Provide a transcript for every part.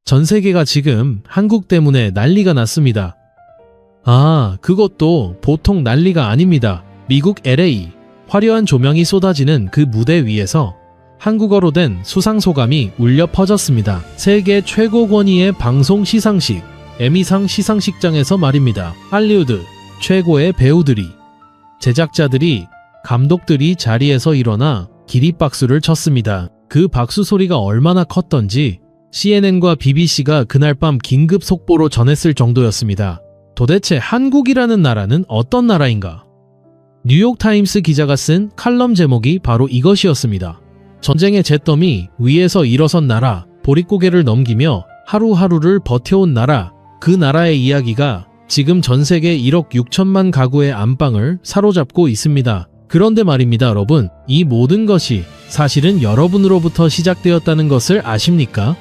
전 세계가 지금 한국 때문에 난리가 났습니다. 아, 그것도 보통 난리가 아닙니다. 미국 LA. 화려한 조명이 쏟아지는 그 무대 위에서 한국어로 된 수상소감이 울려 퍼졌습니다. 세계 최고 권위의 방송 시상식, 에미상 시상식장에서 말입니다. 할리우드 최고의 배우들이, 제작자들이, 감독들이 자리에서 일어나 기립박수를 쳤습니다. 그 박수 소리가 얼마나 컸던지 CNN과 BBC가 그날 밤 긴급 속보로 전했을 정도였습니다. 도대체 한국이라는 나라는 어떤 나라인가? 뉴욕타임스 기자가 쓴 칼럼 제목이 바로 이것이었습니다. 전쟁의 잿더미 위에서 일어선 나라, 보릿고개를 넘기며 하루하루를 버텨온 나라, 그 나라의 이야기가 지금 전 세계 1억 6천만 가구의 안방을 사로잡고 있습니다. 그런데 말입니다, 여러분. 이 모든 것이 사실은 여러분으로부터 시작되었다는 것을 아십니까?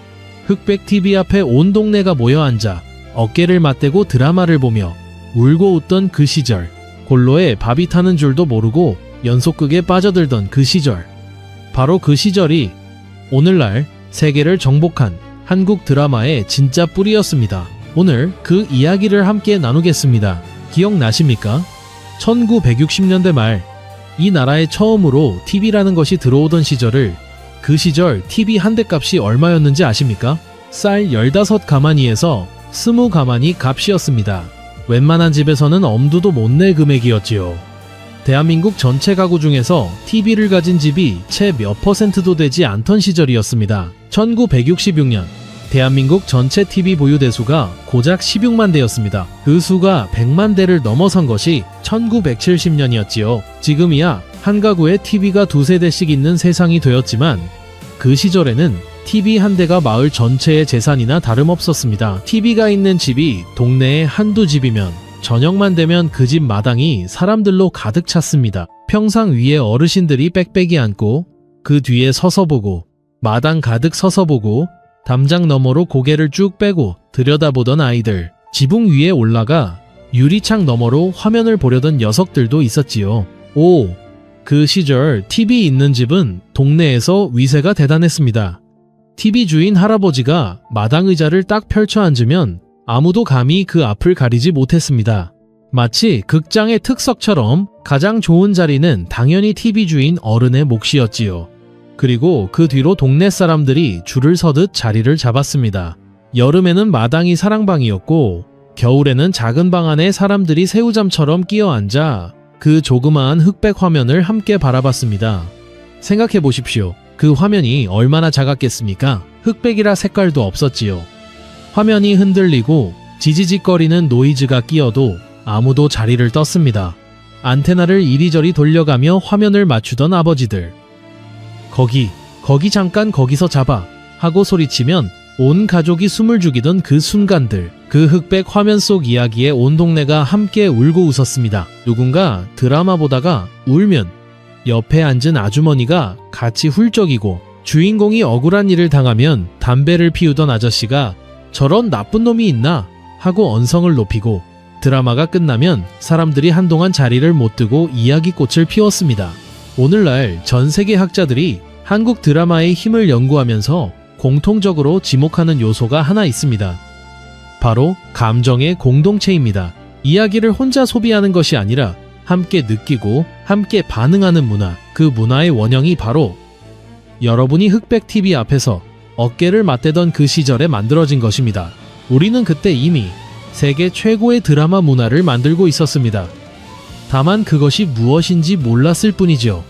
흑백 TV 앞에 온 동네가 모여 앉아 어깨를 맞대고 드라마를 보며 울고 웃던 그 시절, 골로에 밥이 타는 줄도 모르고 연속극에 빠져들던 그 시절, 바로 그 시절이 오늘날 세계를 정복한 한국 드라마의 진짜 뿌리였습니다. 오늘 그 이야기를 함께 나누겠습니다. 기억나십니까? 1960년대 말, 이 나라에 처음으로 TV라는 것이 들어오던 시절을, 그 시절 TV 한 대 값이 얼마였는지 아십니까? 쌀 15가마니에서 20가마니 값이었습니다. 웬만한 집에서는 엄두도 못 낼 금액이었지요. 대한민국 전체 가구 중에서 TV를 가진 집이 채 몇 %도 되지 않던 시절이었습니다. 1966년 대한민국 전체 TV 보유 대수가 고작 16만 대였습니다. 그 수가 100만 대를 넘어선 것이 1970년이었지요. 지금이야 한 가구에 TV가 두세 대씩 있는 세상이 되었지만 그 시절에는 TV 한 대가 마을 전체의 재산이나 다름없었습니다. TV가 있는 집이 동네에 한두 집이면 저녁만 되면 그 집 마당이 사람들로 가득 찼습니다. 평상 위에 어르신들이 빽빽이 앉고 그 뒤에 서서 보고, 마당 가득 서서 보고, 담장 너머로 고개를 쭉 빼고 들여다보던 아이들, 지붕 위에 올라가 유리창 너머로 화면을 보려던 녀석들도 있었지요. 오, 그 시절 TV 있는 집은 동네에서 위세가 대단했습니다. TV 주인 할아버지가 마당 의자를 딱 펼쳐 앉으면 아무도 감히 그 앞을 가리지 못했습니다. 마치 극장의 특석처럼 가장 좋은 자리는 당연히 TV 주인 어른의 몫이었지요. 그리고 그 뒤로 동네 사람들이 줄을 서듯 자리를 잡았습니다. 여름에는 마당이 사랑방이었고 겨울에는 작은 방 안에 사람들이 새우잠처럼 끼어 앉아 그 조그마한 흑백 화면을 함께 바라봤습니다. 생각해 보십시오. 그 화면이 얼마나 작았겠습니까? 흑백이라 색깔도 없었지요. 화면이 흔들리고 지지직거리는 노이즈가 끼어도 아무도 자리를 떴습니다. 안테나를 이리저리 돌려가며 화면을 맞추던 아버지들. 거기 잠깐 거기서 잡아 하고 소리치면 온 가족이 숨을 죽이던 그 순간들, 그 흑백 화면 속 이야기에 온 동네가 함께 울고 웃었습니다. 누군가 드라마 보다가 울면 옆에 앉은 아주머니가 같이 훌쩍이고, 주인공이 억울한 일을 당하면 담배를 피우던 아저씨가 저런 나쁜 놈이 있나 하고 언성을 높이고, 드라마가 끝나면 사람들이 한동안 자리를 못 뜨고 이야기꽃을 피웠습니다. 오늘날 전 세계 학자들이 한국 드라마의 힘을 연구하면서 공통적으로 지목하는 요소가 하나 있습니다. 바로 감정의 공동체입니다. 이야기를 혼자 소비하는 것이 아니라 함께 느끼고 함께 반응하는 문화, 그 문화의 원형이 바로 여러분이 흑백 TV 앞에서 어깨를 맞대던 그 시절에 만들어진 것입니다. 우리는 그때 이미 세계 최고의 드라마 문화를 만들고 있었습니다. 다만 그것이 무엇인지 몰랐을 뿐이죠.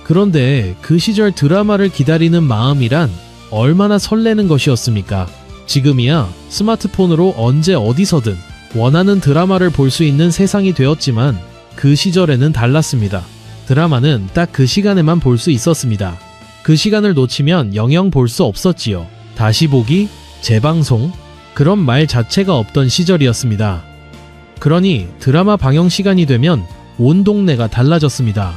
그런데 그 시절 드라마를 기다리는 마음이란 얼마나 설레는 것이었습니까? 지금이야 스마트폰으로 언제 어디서든 원하는 드라마를 볼 수 있는 세상이 되었지만 그 시절에는 달랐습니다. 드라마는 딱 그 시간에만 볼 수 있었습니다. 그 시간을 놓치면 영영 볼 수 없었지요. 다시 보기, 재방송, 그런 말 자체가 없던 시절이었습니다. 그러니 드라마 방영 시간이 되면 온 동네가 달라졌습니다.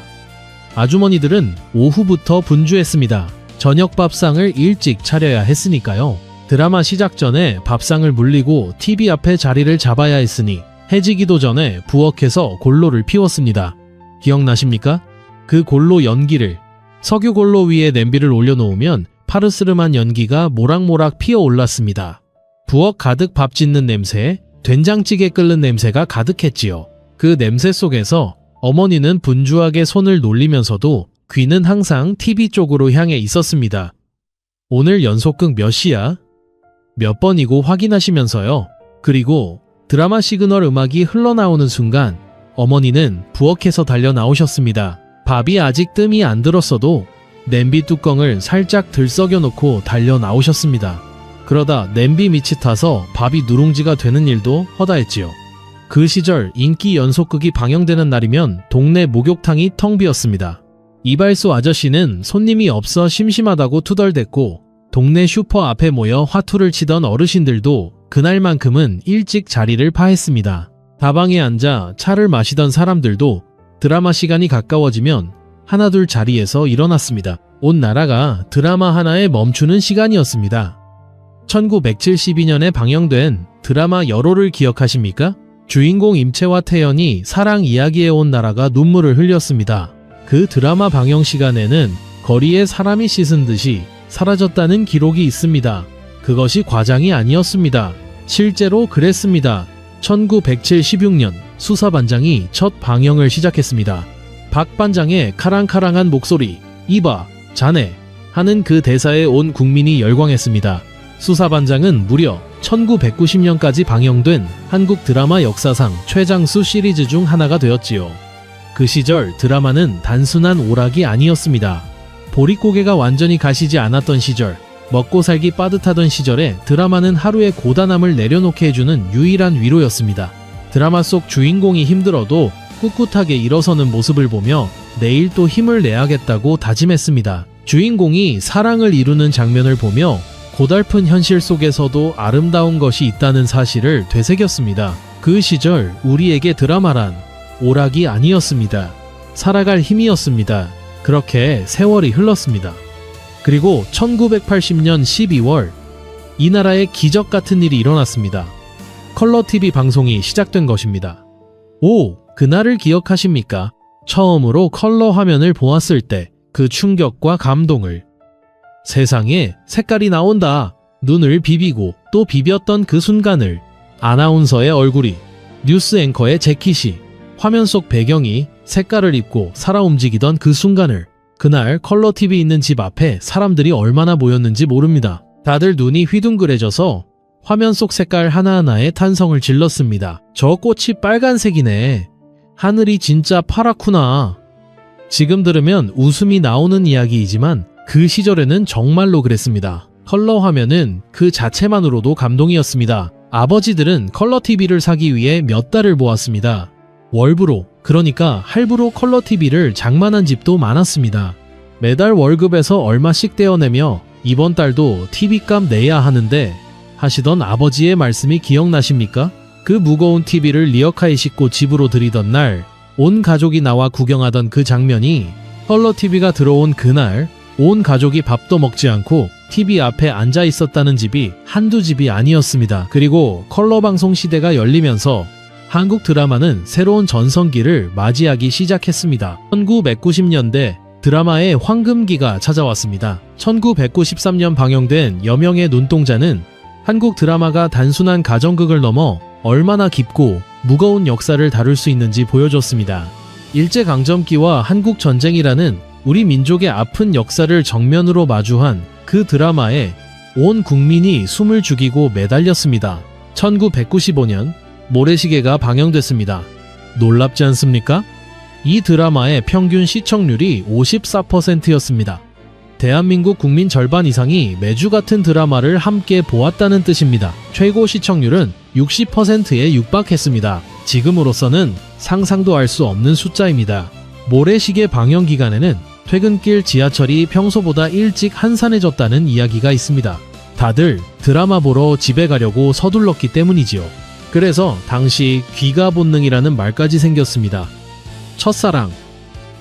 아주머니들은 오후부터 분주했습니다. 저녁 밥상을 일찍 차려야 했으니까요. 드라마 시작 전에 밥상을 물리고 TV 앞에 자리를 잡아야 했으니 해지기도 전에 부엌에서 골로를 피웠습니다. 기억나십니까? 그 골로 연기를 석유골로 위에 냄비를 올려놓으면 파르스름한 연기가 모락모락 피어올랐습니다. 부엌 가득 밥 짓는 냄새, 된장찌개 끓는 냄새가 가득했지요. 그 냄새 속에서 어머니는 분주하게 손을 놀리면서도 귀는 항상 TV 쪽으로 향해 있었습니다. 오늘 연속극 몇 시야? 몇 번이고 확인하시면서요. 그리고 드라마 시그널 음악이 흘러나오는 순간 어머니는 부엌에서 달려 나오셨습니다. 밥이 아직 뜸이 안 들었어도 냄비 뚜껑을 살짝 들썩여 놓고 달려 나오셨습니다. 그러다 냄비 밑이 타서 밥이 누룽지가 되는 일도 허다했지요. 그 시절 인기 연속극이 방영되는 날이면 동네 목욕탕이 텅 비었습니다. 이발소 아저씨는 손님이 없어 심심하다고 투덜댔고 동네 슈퍼 앞에 모여 화투를 치던 어르신들도 그날만큼은 일찍 자리를 파했습니다. 다방에 앉아 차를 마시던 사람들도 드라마 시간이 가까워지면 하나둘 자리에서 일어났습니다. 온 나라가 드라마 하나에 멈추는 시간이었습니다. 1972년에 방영된 드라마 열호를 기억하십니까? 주인공 임채와 태연이 사랑 이야기에 온 나라가 눈물을 흘렸습니다. 그 드라마 방영 시간에는 거리에 사람이 씻은 듯이 사라졌다는 기록이 있습니다. 그것이 과장이 아니었습니다. 실제로 그랬습니다. 1976년 수사반장이 첫 방영을 시작했습니다. 박 반장의 카랑카랑한 목소리, 이봐, 자네 하는 그 대사에 온 국민이 열광했습니다. 수사반장은 무려 1990년까지 방영된 한국 드라마 역사상 최장수 시리즈 중 하나가 되었지요. 그 시절 드라마는 단순한 오락이 아니었습니다. 보릿고개가 완전히 가시지 않았던 시절, 먹고 살기 빠듯하던 시절에 드라마는 하루의 고단함을 내려놓게 해주는 유일한 위로였습니다. 드라마 속 주인공이 힘들어도 꿋꿋하게 일어서는 모습을 보며 내일 또 힘을 내야겠다고 다짐했습니다. 주인공이 사랑을 이루는 장면을 보며 고달픈 현실 속에서도 아름다운 것이 있다는 사실을 되새겼습니다. 그 시절 우리에게 드라마란 오락이 아니었습니다. 살아갈 힘이었습니다. 그렇게 세월이 흘렀습니다. 그리고 1980년 12월 이 나라에 기적 같은 일이 일어났습니다. 컬러 TV 방송이 시작된 것입니다. 오, 그날을 기억하십니까? 처음으로 컬러 화면을 보았을 때 그 충격과 감동을. 세상에 색깔이 나온다. 눈을 비비고 또 비볐던 그 순간을. 아나운서의 얼굴이, 뉴스 앵커의 재킷이, 화면 속 배경이 색깔을 입고 살아 움직이던 그 순간을. 그날 컬러 TV 있는 집 앞에 사람들이 얼마나 모였는지 모릅니다. 다들 눈이 휘둥그레져서 화면 속 색깔 하나하나에 탄성을 질렀습니다. 저 꽃이 빨간색이네. 하늘이 진짜 파랗구나. 지금 들으면 웃음이 나오는 이야기이지만 그 시절에는 정말로 그랬습니다. 컬러 화면은 그 자체만으로도 감동이었습니다. 아버지들은 컬러 TV를 사기 위해 몇 달을 모았습니다. 월부로, 그러니까 할부로 컬러 TV를 장만한 집도 많았습니다. 매달 월급에서 얼마씩 떼어내며 이번 달도 TV값 내야 하는데 하시던 아버지의 말씀이 기억나십니까? 그 무거운 TV를 리어카에 싣고 집으로 들이던 날 온 가족이 나와 구경하던 그 장면이 컬러 TV가 들어온 그날 온 가족이 밥도 먹지 않고 TV 앞에 앉아 있었다는 집이 한두 집이 아니었습니다. 그리고 컬러 방송 시대가 열리면서 한국 드라마는 새로운 전성기를 맞이하기 시작했습니다. 1990년대 드라마의 황금기가 찾아왔습니다. 1993년 방영된 여명의 눈동자는 한국 드라마가 단순한 가정극을 넘어 얼마나 깊고 무거운 역사를 다룰 수 있는지 보여줬습니다. 일제강점기와 한국전쟁이라는 우리 민족의 아픈 역사를 정면으로 마주한 그 드라마에 온 국민이 숨을 죽이고 매달렸습니다. 1995년 모래시계가 방영됐습니다. 놀랍지 않습니까? 이 드라마의 평균 시청률이 54%였습니다. 대한민국 국민 절반 이상이 매주 같은 드라마를 함께 보았다는 뜻입니다. 최고 시청률은 60%에 육박했습니다. 지금으로서는 상상도 할 수 없는 숫자입니다. 모래시계 방영 기간에는 퇴근길 지하철이 평소보다 일찍 한산해졌다는 이야기가 있습니다. 다들 드라마 보러 집에 가려고 서둘렀기 때문이지요. 그래서 당시 귀가 본능이라는 말까지 생겼습니다. 첫사랑,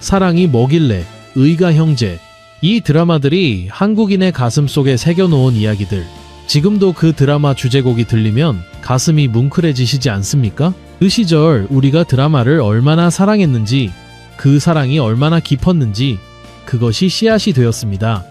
사랑이 뭐길래, 의가 형제, 이 드라마들이 한국인의 가슴 속에 새겨놓은 이야기들. 지금도 그 드라마 주제곡이 들리면 가슴이 뭉클해지시지 않습니까? 그 시절 우리가 드라마를 얼마나 사랑했는지, 그 사랑이 얼마나 깊었는지 그것이 씨앗이 되었습니다.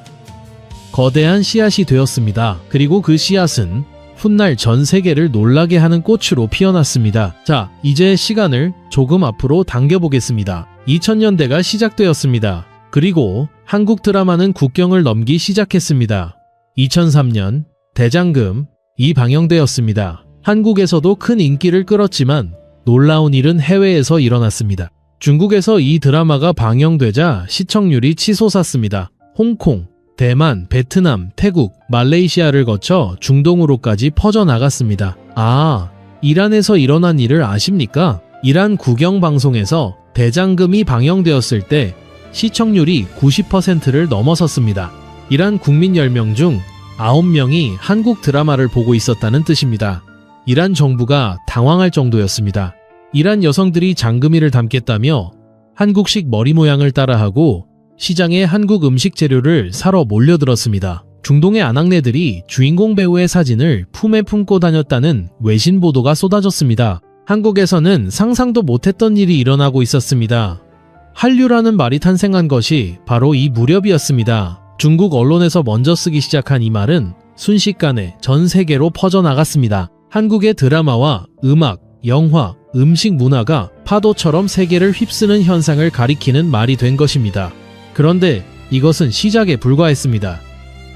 거대한 씨앗이 되었습니다. 그리고 그 씨앗은 훗날 전 세계를 놀라게 하는 꽃으로 피어났습니다. 자, 이제 시간을 조금 앞으로 당겨보겠습니다. 2000년대가 시작되었습니다. 그리고 한국 드라마는 국경을 넘기 시작했습니다. 2003년 대장금이 방영되었습니다. 한국에서도 큰 인기를 끌었지만 놀라운 일은 해외에서 일어났습니다. 중국에서 이 드라마가 방영되자 시청률이 치솟았습니다. 홍콩, 대만, 베트남, 태국, 말레이시아를 거쳐 중동으로까지 퍼져나갔습니다. 아, 이란에서 일어난 일을 아십니까? 이란 국영방송에서 대장금이 방영되었을 때 시청률이 90%를 넘어섰습니다. 이란 국민 10명 중 9명이 한국 드라마를 보고 있었다는 뜻입니다. 이란 정부가 당황할 정도였습니다. 이란 여성들이 장금이를 담겠다며 한국식 머리 모양을 따라하고 시장에 한국 음식 재료를 사러 몰려들었습니다. 중동의 아낙네들이 주인공 배우의 사진을 품에 품고 다녔다는 외신 보도가 쏟아졌습니다. 한국에서는 상상도 못했던 일이 일어나고 있었습니다. 한류라는 말이 탄생한 것이 바로 이 무렵이었습니다. 중국 언론에서 먼저 쓰기 시작한 이 말은 순식간에 전 세계로 퍼져나갔습니다. 한국의 드라마와 음악, 영화, 음식 문화가 파도처럼 세계를 휩쓰는 현상을 가리키는 말이 된 것입니다. 그런데 이것은 시작에 불과했습니다.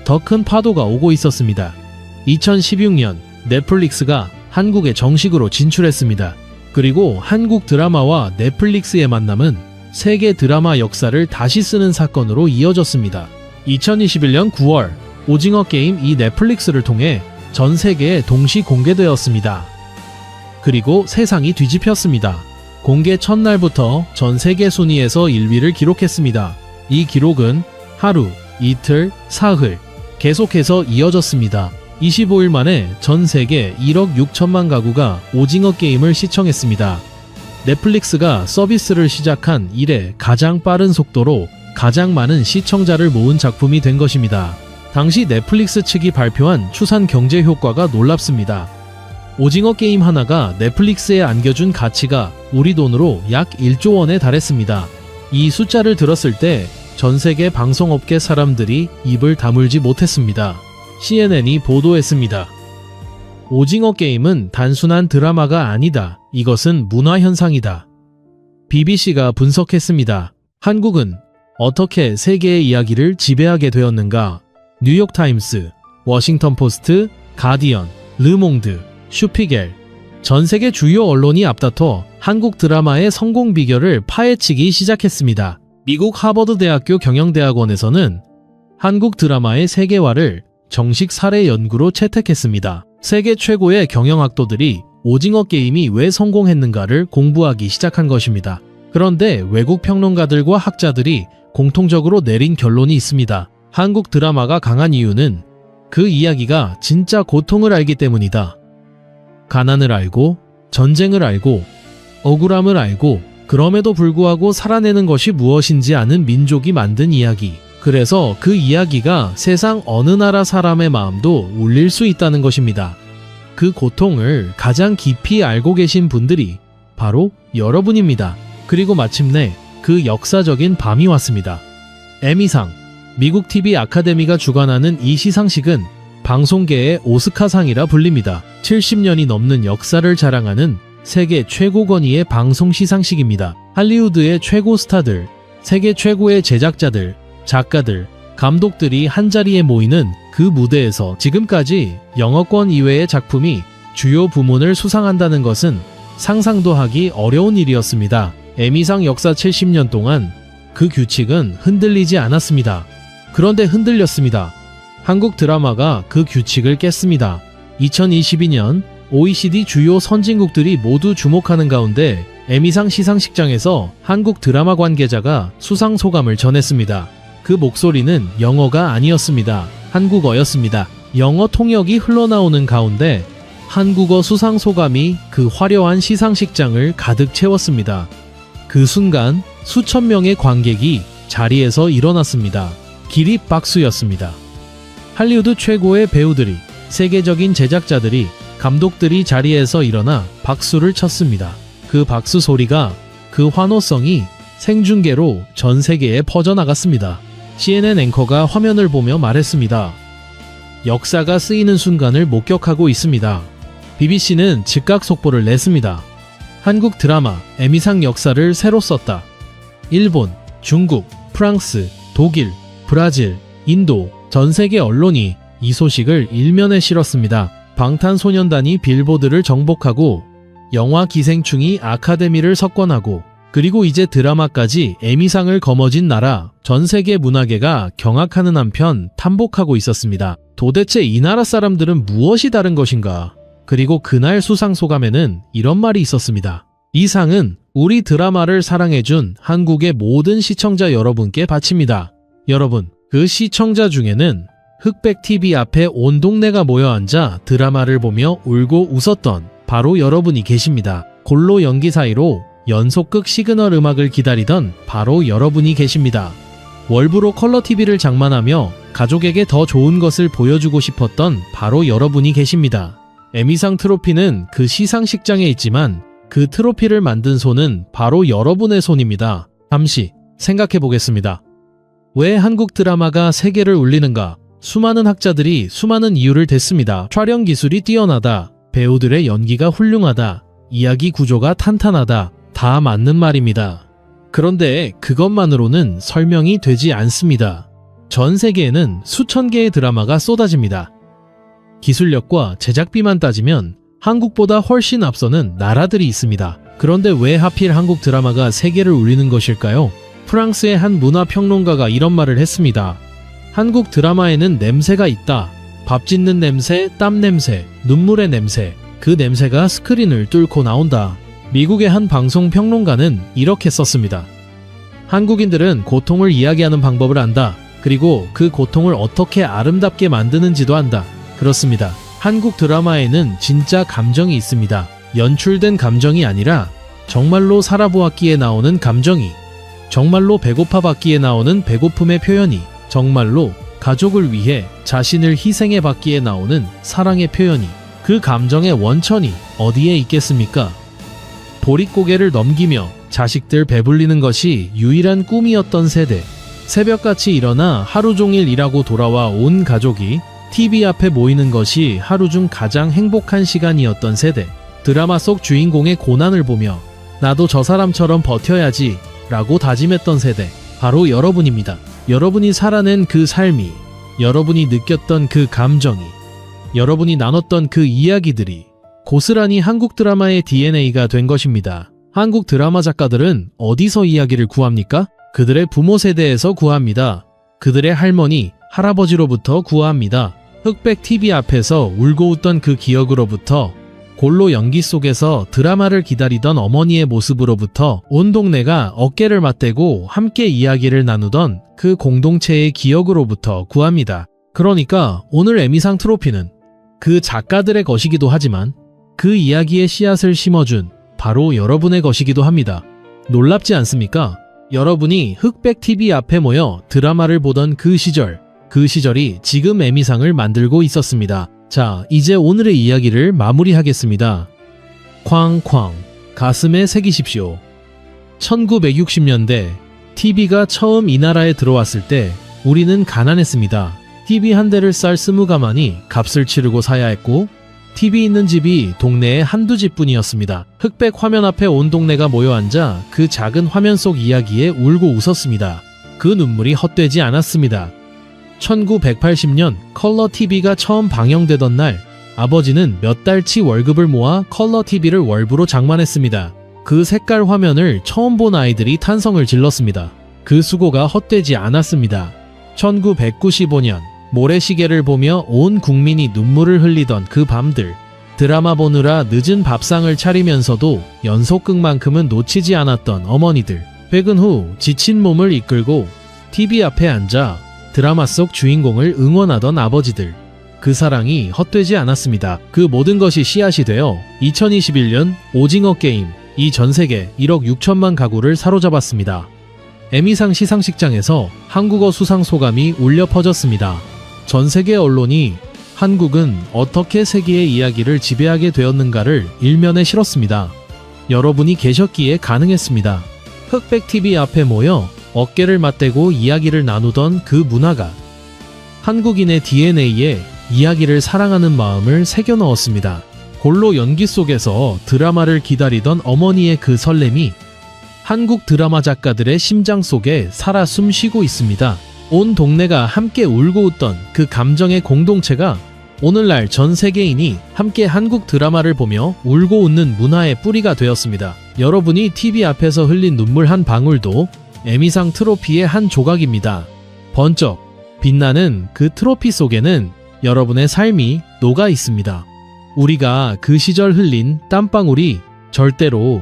더 큰 파도가 오고 있었습니다. 2016년 넷플릭스가 한국에 정식으로 진출했습니다. 그리고 한국 드라마와 넷플릭스의 만남은 세계 드라마 역사를 다시 쓰는 사건으로 이어졌습니다. 2021년 9월 오징어 게임 이 넷플릭스를 통해 전 세계에 동시 공개되었습니다. 그리고 세상이 뒤집혔습니다. 공개 첫날부터 전 세계 순위에서 1위를 기록했습니다. 이 기록은 하루, 이틀, 사흘 계속해서 이어졌습니다. 25일 만에 전 세계 1억 6천만 가구가 오징어 게임을 시청했습니다. 넷플릭스가 서비스를 시작한 이래 가장 빠른 속도로 가장 많은 시청자를 모은 작품이 된 것입니다. 당시 넷플릭스 측이 발표한 추산 경제 효과가 놀랍습니다. 오징어 게임 하나가 넷플릭스에 안겨준 가치가 우리 돈으로 약 1조 원에 달했습니다. 이 숫자를 들었을 때 전 세계 방송업계 사람들이 입을 다물지 못했습니다. CNN이 보도했습니다. 오징어 게임은 단순한 드라마가 아니다. 이것은 문화 현상이다. BBC가 분석했습니다. 한국은 어떻게 세계의 이야기를 지배하게 되었는가? 뉴욕타임스, 워싱턴포스트, 가디언, 르몽드, 슈피겔 전 세계 주요 언론이 앞다퉈 한국 드라마의 성공 비결을 파헤치기 시작했습니다. 미국 하버드 대학교 경영대학원에서는 한국 드라마의 세계화를 정식 사례 연구로 채택했습니다. 세계 최고의 경영학도들이 오징어 게임이 왜 성공했는가를 공부하기 시작한 것입니다. 그런데 외국 평론가들과 학자들이 공통적으로 내린 결론이 있습니다. 한국 드라마가 강한 이유는 그 이야기가 진짜 고통을 알기 때문이다. 가난을 알고, 전쟁을 알고, 억울함을 알고, 그럼에도 불구하고 살아내는 것이 무엇인지 아는 민족이 만든 이야기. 그래서 그 이야기가 세상 어느 나라 사람의 마음도 울릴 수 있다는 것입니다. 그 고통을 가장 깊이 알고 계신 분들이 바로 여러분입니다. 그리고 마침내 그 역사적인 밤이 왔습니다. 에미상, 미국 TV 아카데미가 주관하는 이 시상식은 방송계의 오스카상이라 불립니다. 70년이 넘는 역사를 자랑하는 세계 최고 권위의 방송 시상식입니다. 할리우드의 최고 스타들, 세계 최고의 제작자들, 작가들, 감독들이 한자리에 모이는 그 무대에서 지금까지 영어권 이외의 작품이 주요 부문을 수상한다는 것은 상상도 하기 어려운 일이었습니다. 에미상 역사 70년 동안 그 규칙은 흔들리지 않았습니다. 그런데 흔들렸습니다. 한국 드라마가 그 규칙을 깼습니다. 2022년 OECD 주요 선진국들이 모두 주목하는 가운데 에미상 시상식장에서 한국 드라마 관계자가 수상 소감을 전했습니다. 그 목소리는 영어가 아니었습니다. 한국어였습니다. 영어 통역이 흘러나오는 가운데 한국어 수상 소감이 그 화려한 시상식장을 가득 채웠습니다. 그 순간 수천 명의 관객이 자리에서 일어났습니다. 기립박수였습니다. 할리우드 최고의 배우들이, 세계적인 제작자들이, 감독들이 자리에서 일어나 박수를 쳤습니다. 그 박수 소리가, 그 환호성이 생중계로 전 세계에 퍼져나갔습니다. CNN 앵커가 화면을 보며 말했습니다. 역사가 쓰이는 순간을 목격하고 있습니다. BBC는 즉각 속보를 냈습니다. 한국 드라마 에미상 역사를 새로 썼다. 일본, 중국, 프랑스, 독일, 브라질, 인도, 전 세계 언론이 이 소식을 일면에 실었습니다. 방탄소년단이 빌보드를 정복하고 영화 기생충이 아카데미를 석권하고 그리고 이제 드라마까지 에미상을 거머쥔 나라, 전 세계 문화계가 경악하는 한편 탐복하고 있었습니다. 도대체 이 나라 사람들은 무엇이 다른 것인가? 그리고 그날 수상 소감에는 이런 말이 있었습니다. 이 상은 우리 드라마를 사랑해준 한국의 모든 시청자 여러분께 바칩니다. 여러분, 그 시청자 중에는 흑백TV 앞에 온 동네가 모여 앉아 드라마를 보며 울고 웃었던 바로 여러분이 계십니다. 골로 연기 사이로 연속극 시그널 음악을 기다리던 바로 여러분이 계십니다. 월브로 컬러TV를 장만하며 가족에게 더 좋은 것을 보여주고 싶었던 바로 여러분이 계십니다. 에미상 트로피는 그 시상식장에 있지만 그 트로피를 만든 손은 바로 여러분의 손입니다. 잠시 생각해 보겠습니다. 왜 한국 드라마가 세계를 울리는가? 수많은 학자들이 수많은 이유를 댔습니다. 촬영 기술이 뛰어나다, 배우들의 연기가 훌륭하다, 이야기 구조가 탄탄하다, 다 맞는 말입니다. 그런데 그것만으로는 설명이 되지 않습니다. 전 세계에는 수천 개의 드라마가 쏟아집니다. 기술력과 제작비만 따지면 한국보다 훨씬 앞서는 나라들이 있습니다. 그런데 왜 하필 한국 드라마가 세계를 울리는 것일까요? 프랑스의 한 문화평론가가 이런 말을 했습니다. 한국 드라마에는 냄새가 있다. 밥 짓는 냄새, 땀 냄새, 눈물의 냄새. 그 냄새가 스크린을 뚫고 나온다. 미국의 한 방송 평론가는 이렇게 썼습니다. 한국인들은 고통을 이야기하는 방법을 안다. 그리고 그 고통을 어떻게 아름답게 만드는지도 안다. 그렇습니다. 한국 드라마에는 진짜 감정이 있습니다. 연출된 감정이 아니라 정말로 살아보았기에 나오는 감정이, 정말로 배고파봤기에 나오는 배고픔의 표현이, 정말로 가족을 위해 자신을 희생해봤기에 나오는 사랑의 표현이, 그 감정의 원천이 어디에 있겠습니까? 보릿고개를 넘기며 자식들 배불리는 것이 유일한 꿈이었던 세대. 새벽같이 일어나 하루 종일 일하고 돌아와 온 가족이 TV 앞에 모이는 것이 하루 중 가장 행복한 시간이었던 세대. 드라마 속 주인공의 고난을 보며 나도 저 사람처럼 버텨야지 라고 다짐했던 세대. 바로 여러분입니다. 여러분이 살아낸 그 삶이, 여러분이 느꼈던 그 감정이, 여러분이 나눴던 그 이야기들이 고스란히 한국 드라마의 DNA가 된 것입니다. 한국 드라마 작가들은 어디서 이야기를 구합니까? 그들의 부모 세대에서 구합니다. 그들의 할머니, 할아버지로부터 구합니다. 흑백TV 앞에서 울고 웃던 그 기억으로부터, 골로 연기 속에서 드라마를 기다리던 어머니의 모습으로부터, 온 동네가 어깨를 맞대고 함께 이야기를 나누던 그 공동체의 기억으로부터 구합니다. 그러니까 오늘 에미상 트로피는 그 작가들의 것이기도 하지만 그 이야기의 씨앗을 심어준 바로 여러분의 것이기도 합니다. 놀랍지 않습니까? 여러분이 흑백TV 앞에 모여 드라마를 보던 그 시절이 지금 에미상을 만들고 있었습니다. 자, 이제 오늘의 이야기를 마무리하겠습니다. 쾅쾅 가슴에 새기십시오. 1960년대 TV가 처음 이 나라에 들어왔을 때 우리는 가난했습니다. TV 한 대를 쌀 20가마니 값을 치르고 사야 했고, TV 있는 집이 동네에 한두 집뿐이었습니다. 흑백 화면 앞에 온 동네가 모여 앉아 그 작은 화면 속 이야기에 울고 웃었습니다. 그 눈물이 헛되지 않았습니다. 1980년 컬러 TV가 처음 방영되던 날, 아버지는 몇 달치 월급을 모아 컬러 TV를 월부로 장만했습니다. 그 색깔 화면을 처음 본 아이들이 탄성을 질렀습니다. 그 수고가 헛되지 않았습니다. 1995년 모래시계를 보며 온 국민이 눈물을 흘리던 그 밤들, 드라마 보느라 늦은 밥상을 차리면서도 연속극만큼은 놓치지 않았던 어머니들, 퇴근 후 지친 몸을 이끌고 TV 앞에 앉아 드라마 속 주인공을 응원하던 아버지들, 그 사랑이 헛되지 않았습니다. 그 모든 것이 씨앗이 되어 2021년 오징어 게임 이 전세계 1억 6천만 가구를 사로잡았습니다. 에미상 시상식장에서 한국어 수상 소감이 울려 퍼졌습니다. 전 세계 언론이 한국은 어떻게 세계의 이야기를 지배하게 되었는가를 일면에 실었습니다. 여러분이 계셨기에 가능했습니다. 흑백TV 앞에 모여 어깨를 맞대고 이야기를 나누던 그 문화가 한국인의 DNA에 이야기를 사랑하는 마음을 새겨 넣었습니다. 골로 연기 속에서 드라마를 기다리던 어머니의 그 설렘이 한국 드라마 작가들의 심장 속에 살아 숨쉬고 있습니다. 온 동네가 함께 울고 웃던 그 감정의 공동체가 오늘날 전 세계인이 함께 한국 드라마를 보며 울고 웃는 문화의 뿌리가 되었습니다. 여러분이 TV 앞에서 흘린 눈물 한 방울도 에미상 트로피의 한 조각입니다. 번쩍 빛나는 그 트로피 속에는 여러분의 삶이 녹아 있습니다. 우리가 그 시절 흘린 땀방울이 절대로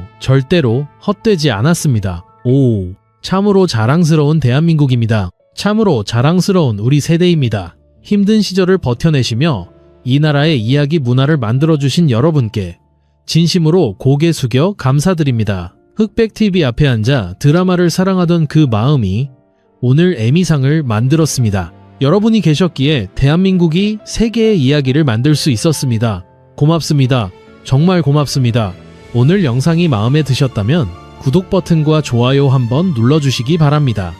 헛되지 않았습니다. 오, 참으로 자랑스러운 대한민국입니다. 참으로 자랑스러운 우리 세대입니다. 힘든 시절을 버텨내시며 이 나라의 이야기 문화를 만들어주신 여러분께 진심으로 고개 숙여 감사드립니다. 흑백TV 앞에 앉아 드라마를 사랑하던 그 마음이 오늘 에미상을 만들었습니다. 여러분이 계셨기에 대한민국이 세계의 이야기를 만들 수 있었습니다. 고맙습니다. 정말 고맙습니다. 오늘 영상이 마음에 드셨다면 구독 버튼과 좋아요 한번 눌러주시기 바랍니다.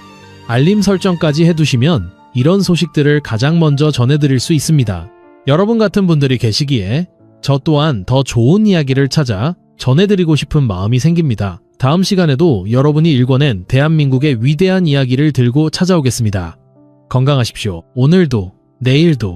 알림 설정까지 해두시면 이런 소식들을 가장 먼저 전해드릴 수 있습니다. 여러분 같은 분들이 계시기에 저 또한 더 좋은 이야기를 찾아 전해드리고 싶은 마음이 생깁니다. 다음 시간에도 여러분이 읽어낸 대한민국의 위대한 이야기를 들고 찾아오겠습니다. 건강하십시오. 오늘도 내일도